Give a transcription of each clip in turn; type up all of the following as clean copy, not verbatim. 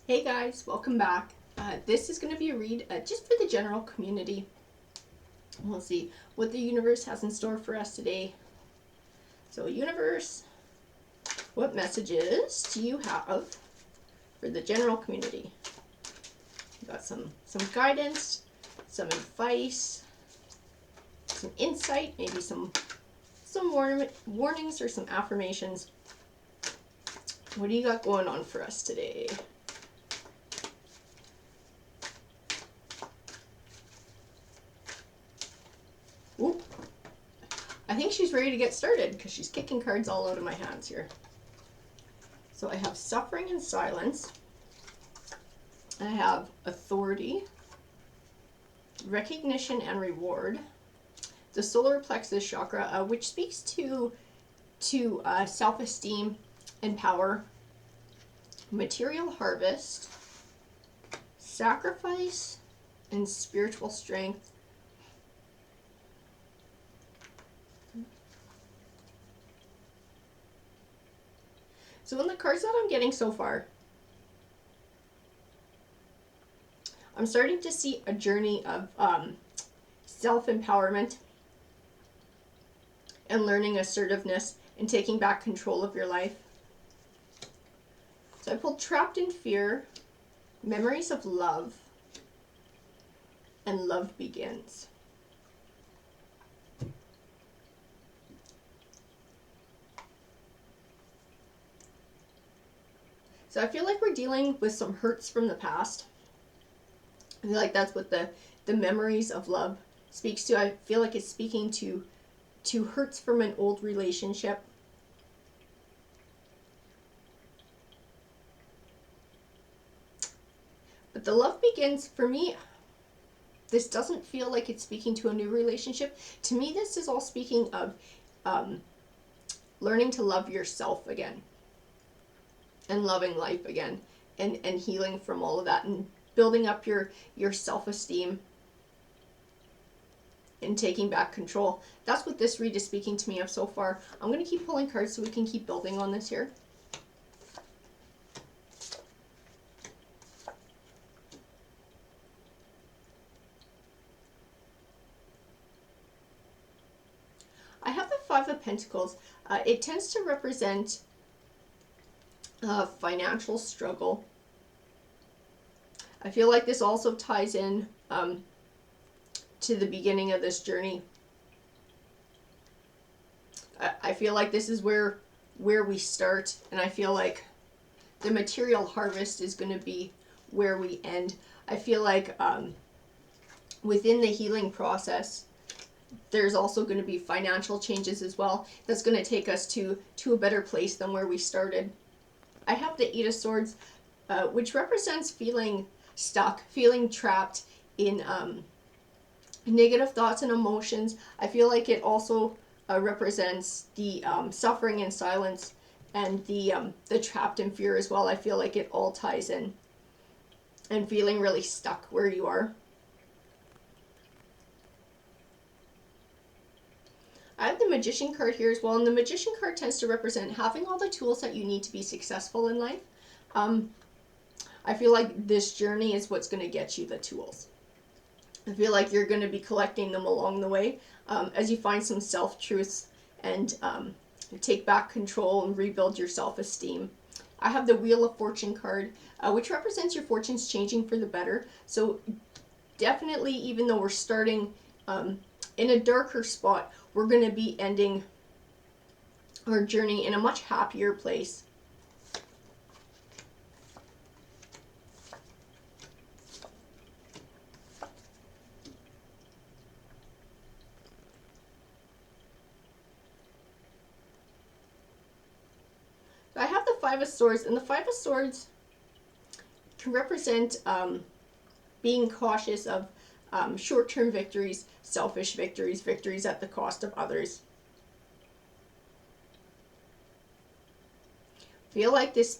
Hey guys, welcome back. This is going to be a read just for the general community. We'll see what the universe has in store for us today. So, universe, what messages do you have for the general community? We've got some guidance, some advice, some insight, maybe some warnings or some affirmations. What do you got going on for us today? Ooh. I think she's ready to get started because she's kicking cards all out of my hands here. So I have suffering and silence. I have authority, recognition and reward, the solar plexus chakra, which speaks to self-esteem and power, material harvest, sacrifice, and spiritual strength. So in the cards that I'm getting so far, I'm starting to see a journey of self-empowerment and learning assertiveness and taking back control of your life. So I pulled trapped in fear, memories of love, and love begins. So I feel like we're dealing with some hurts from the past. I feel like that's what the memories of love speaks to. I feel like it's speaking to hurts from an old relationship. But the love begins, for me, this doesn't feel like it's speaking to a new relationship. To me, this is all speaking of learning to love yourself again. And loving life again. And healing from all of that. And building up your self-esteem. And taking back control. That's what this read is speaking to me of so far. I'm going to keep pulling cards so we can keep building on this here. I have the Five of Pentacles. It tends to represent financial struggle. I feel like this also ties in to the beginning of this journey. I feel like this is where we start, and I feel like the material harvest is going to be where we end. I feel like within the healing process, there's also going to be financial changes as well. That's going to take us to a better place than where we started. I have the Eight of Swords, which represents feeling stuck, feeling trapped in negative thoughts and emotions. I feel like it also represents the suffering and silence and the trapped in fear as well. I feel like it all ties in and feeling really stuck where you are. I have the Magician card here as well, and the Magician card tends to represent having all the tools that you need to be successful in life. I feel like this journey is what's going to get you the tools. I feel like you're going to be collecting them along the way as you find some self-truths and take back control and rebuild your self-esteem. I have the Wheel of Fortune card, which represents your fortunes changing for the better. So definitely, even though we're starting in a darker spot, we're going to be ending our journey in a much happier place. So I have the Five of Swords, and the Five of Swords can represent being cautious of short-term victories, selfish victories, victories at the cost of others. I feel like this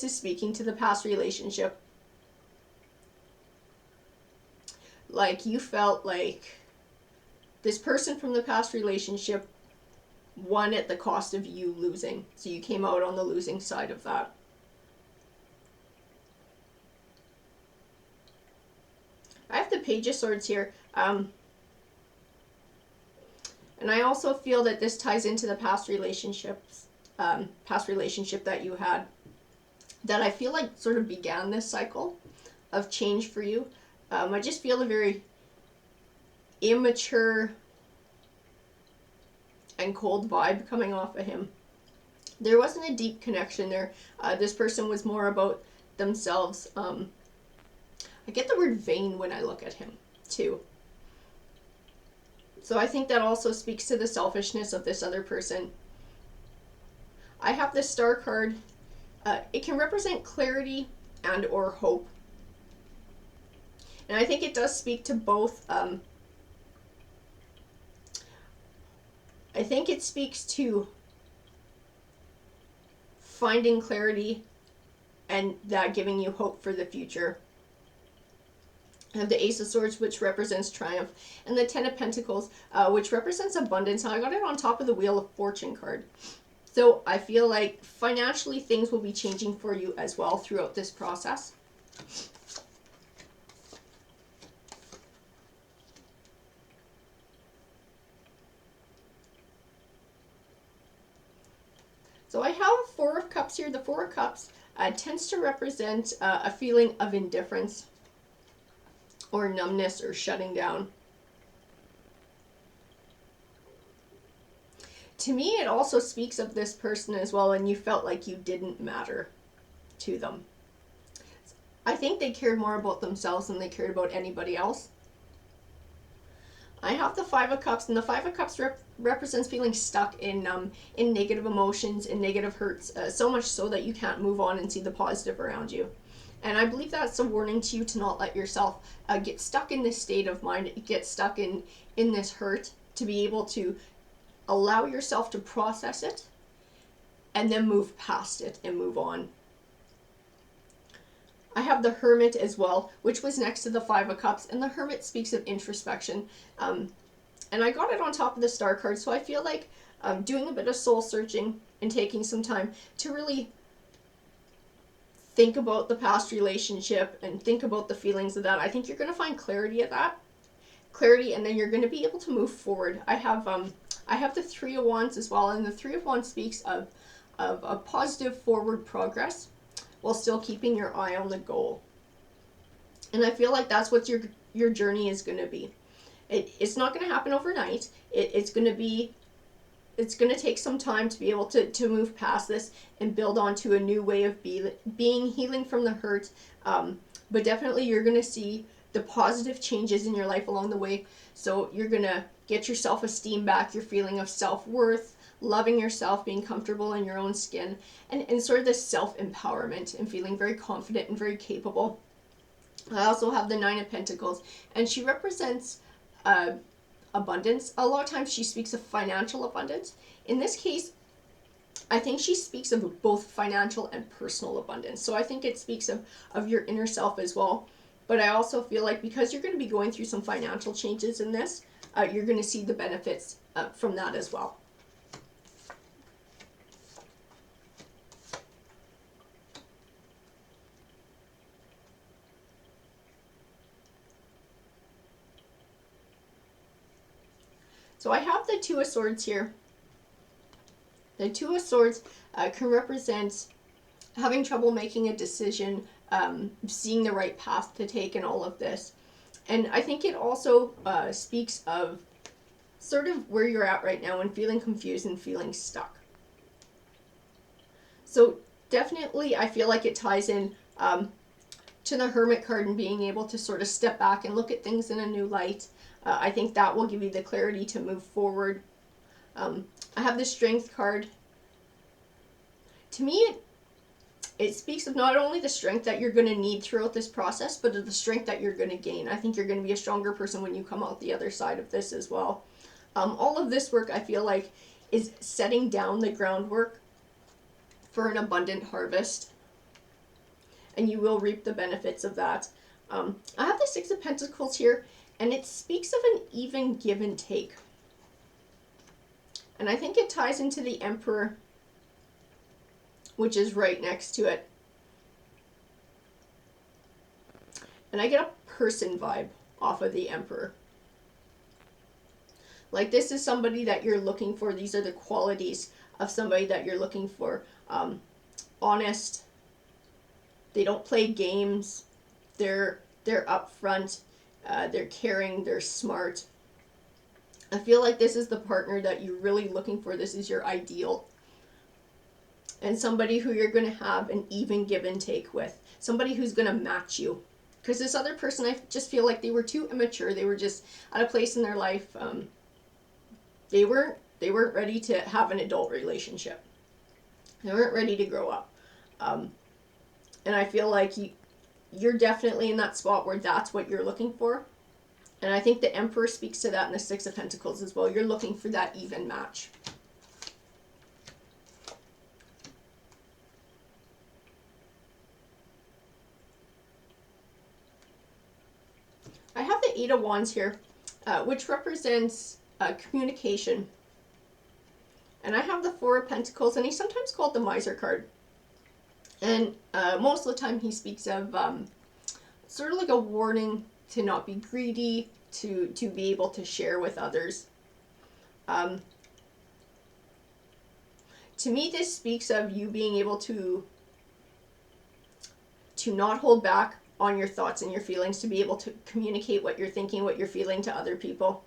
is speaking to the past relationship. Like you felt like this person from the past relationship one at the cost of you losing. So you came out on the losing side of that. I have the Page of Swords here. And I also feel that this ties into the past relationships, past relationship that you had, that I feel like sort of began this cycle of change for you. I just feel a very immature and cold vibe coming off of him. There wasn't a deep connection there. This person was more about themselves. I get the word vain when I look at him, too. So I think that also speaks to the selfishness of this other person. I have the Star card. It can represent clarity and or hope. And I think it does speak to both. I think it speaks to finding clarity and that giving you hope for the future. I have the Ace of Swords, which represents triumph, and the Ten of Pentacles, which represents abundance. And I got it on top of the Wheel of Fortune card. So I feel like financially things will be changing for you as well throughout this process. So I have Four of Cups here. The Four of Cups tends to represent a feeling of indifference or numbness or shutting down. To me, it also speaks of this person as well, and you felt like you didn't matter to them. I think they cared more about themselves than they cared about anybody else. I have the Five of Cups, and the Five of Cups represents feeling stuck in negative emotions, in negative hurts, so much so that you can't move on and see the positive around you. And I believe that's a warning to you to not let yourself get stuck in this state of mind, get stuck in this hurt, to be able to allow yourself to process it and then move past it and move on. I have the Hermit as well, which was next to the Five of Cups, and the Hermit speaks of introspection. And I got it on top of the Star card, so I feel like doing a bit of soul searching and taking some time to really think about the past relationship and think about the feelings of that. I think you're going to find clarity at that. Clarity, and then you're going to be able to move forward. I have the Three of Wands as well, and the Three of Wands speaks of a positive forward progress while still keeping your eye on the goal. And I feel like that's what your journey is going to be. It's not going to happen overnight. It's going to take some time to be able to move past this and build onto a new way of being, healing from the hurt. But definitely you're going to see the positive changes in your life along the way. So you're going to get your self-esteem back, your feeling of self-worth, loving yourself, being comfortable in your own skin, and sort of this self-empowerment and feeling very confident and very capable. I also have the Nine of Pentacles, and she represents abundance. A lot of times she speaks of financial abundance. In this case, I think she speaks of both financial and personal abundance. So I think it speaks of your inner self as well. But I also feel like because you're going to be going through some financial changes in this, you're going to see the benefits from that as well. So I have the Two of Swords here. The Two of Swords can represent having trouble making a decision, seeing the right path to take in all of this. And I think it also speaks of sort of where you're at right now and feeling confused and feeling stuck. So definitely I feel like it ties in to the Hermit card and being able to sort of step back and look at things in a new light. I think that will give you the clarity to move forward. I have the Strength card. To me, it speaks of not only the strength that you're going to need throughout this process, but of the strength that you're going to gain. I think you're going to be a stronger person when you come out the other side of this as well. All of this work, I feel like, is setting down the groundwork for an abundant harvest. And you will reap the benefits of that. I have the Six of Pentacles here, and it speaks of an even give and take. And I think it ties into the Emperor, which is right next to it. And I get a person vibe off of the Emperor. Like, this is somebody that you're looking for. These are the qualities of somebody that you're looking for. Honest. They don't play games. They're upfront. They're caring. They're smart. I feel like this is the partner that you're really looking for. This is your ideal. And somebody who you're going to have an even give and take with. Somebody who's going to match you. Because this other person, I just feel like they were too immature. They were just at a place in their life. They weren't ready to have an adult relationship. They weren't ready to grow up. And I feel like you're definitely in that spot where that's what you're looking for. And I think the Emperor speaks to that in the Six of Pentacles as well. You're looking for that even match. I have the Eight of Wands here, which represents communication. And I have the Four of Pentacles, and he's sometimes called the Miser card. And most of the time he speaks of sort of like a warning to not be greedy, to be able to share with others. To me, this speaks of you being able to not hold back on your thoughts and your feelings, to be able to communicate what you're thinking, what you're feeling to other people.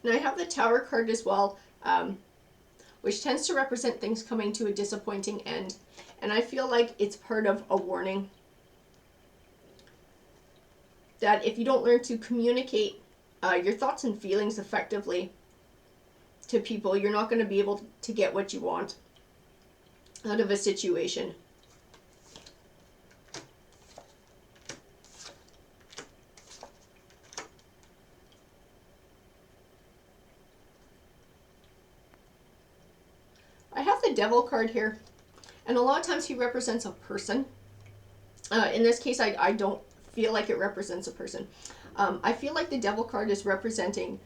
And I have the Tower card as well, which tends to represent things coming to a disappointing end. And I feel like it's part of a warning that if you don't learn to communicate your thoughts and feelings effectively to people, you're not going to be able to get what you want out of a situation. I have the Devil card here, and a lot of times he represents a person. In this case, I don't feel like it represents a person. I feel like the Devil card is representing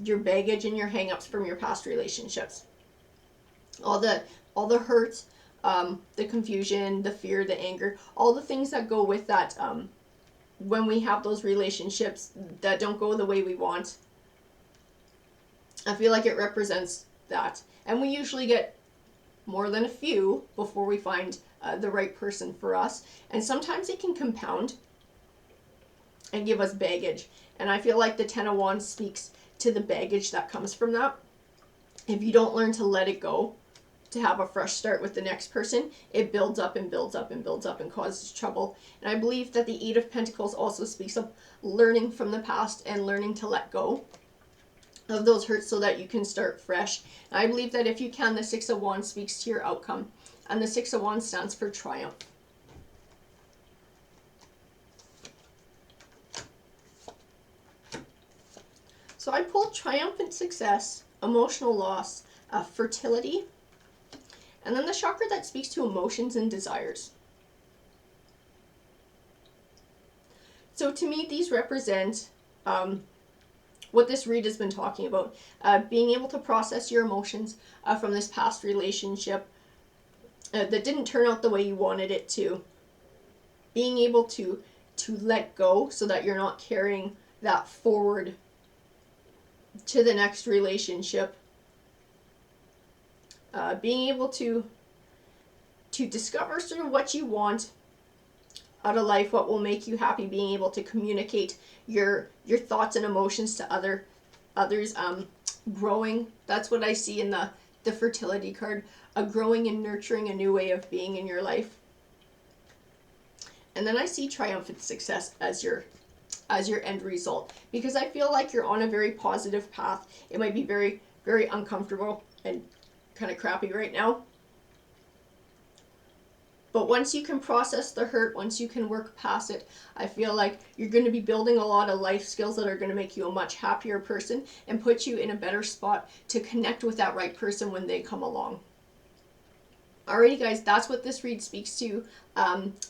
your baggage and your hang-ups from your past relationships. All the hurt, the confusion, the fear, the anger, all the things that go with that when we have those relationships that don't go the way we want. I feel like it represents that. And we usually get more than a few before we find the right person for us. And sometimes it can compound and give us baggage. And I feel like the Ten of Wands speaks to the baggage that comes from that. If you don't learn to let it go, to have a fresh start with the next person, it builds up and builds up and builds up and causes trouble. And I believe that the Eight of Pentacles also speaks of learning from the past and learning to let go of those hurts so that you can start fresh. And I believe that if you can, the Six of Wands speaks to your outcome. And the Six of Wands stands for triumph. So I pulled triumphant success, emotional loss, fertility, and then the chakra that speaks to emotions and desires. So to me, these represent what this read has been talking about. Being able to process your emotions from this past relationship that didn't turn out the way you wanted it to. Being able to let go so that you're not carrying that forward to the next relationship. Being able to discover sort of what you want out of life, what will make you happy, being able to communicate your thoughts and emotions to others, growing. That's what I see in the fertility card, growing and nurturing a new way of being in your life. And then I see triumphant success as your end result, because I feel like you're on a very positive path. It might be very, very uncomfortable and kind of crappy right now. But once you can process the hurt, once you can work past it, I feel like you're going to be building a lot of life skills that are going to make you a much happier person and put you in a better spot to connect with that right person when they come along. Alrighty guys, that's what this read speaks to.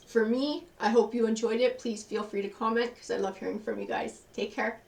For me, I hope you enjoyed it. Please feel free to comment because I love hearing from you guys. Take care.